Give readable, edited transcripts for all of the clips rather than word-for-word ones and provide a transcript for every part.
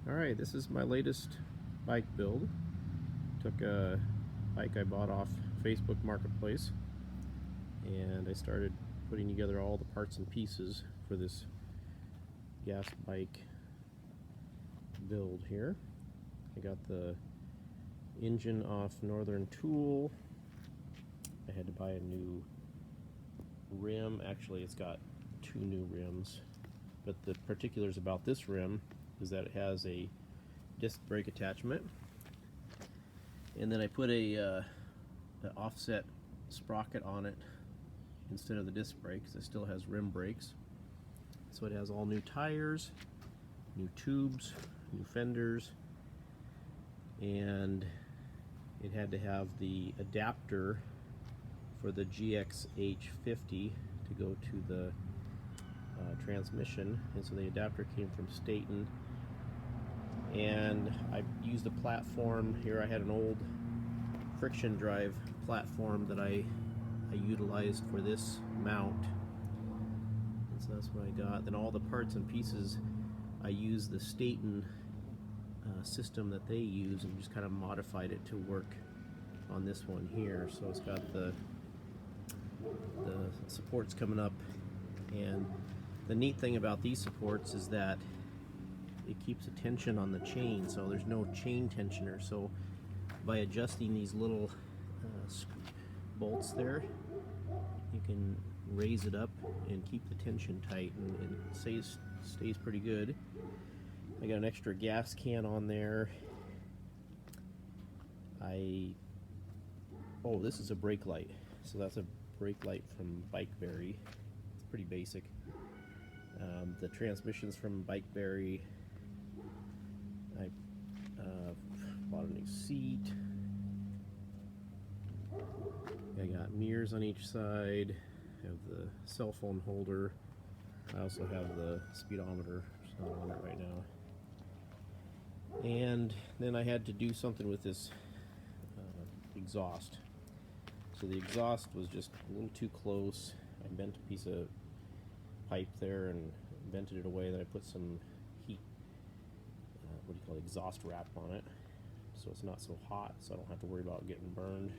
Alright, this is my latest bike build. Took a bike I bought off Facebook Marketplace and I started putting together all the parts and pieces for this gas bike build here. I got the engine off Northern Tool. I had to buy a new rim. Actually, it's got two new rims, but the particulars about this rim is that it has a disc brake attachment, and then I put an offset sprocket on it instead of the disc brakes. It still has rim brakes, so it has all new tires, new tubes, new fenders, and it had to have the adapter for the GXH50 to go to the transmission, and so the adapter came from Staton. And I used a platform here. I had an old friction drive platform that I utilized for this mount, and so that's what I got. Then all the parts and pieces, I used the Staton system that they use and just kind of modified it to work on this one here. So it's got the supports coming up, and the neat thing about these supports is that it keeps a tension on the chain, so there's no chain tensioner. So by adjusting these little bolts there, you can raise it up and keep the tension tight, and it stays pretty good. I got an extra gas can on there. Oh, this is a brake light. So that's a brake light from Bikeberry. It's pretty basic. The transmission's from Bikeberry. I bought a new seat. I got mirrors on each side. I have the cell phone holder. I also have the speedometer. It's not on it right now. And then I had to do something with this exhaust. So the exhaust was just a little too close. I bent a piece of pipe there and vented it away. Then I put some heat, exhaust wrap on it, so it's not so hot, so I don't have to worry about getting burned.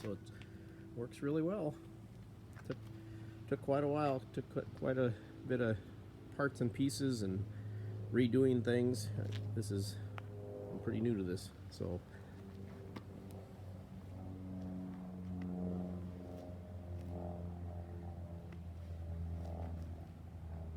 So it works really well. Took quite a while. Took quite a bit of parts and pieces and redoing things. I'm pretty new to this, so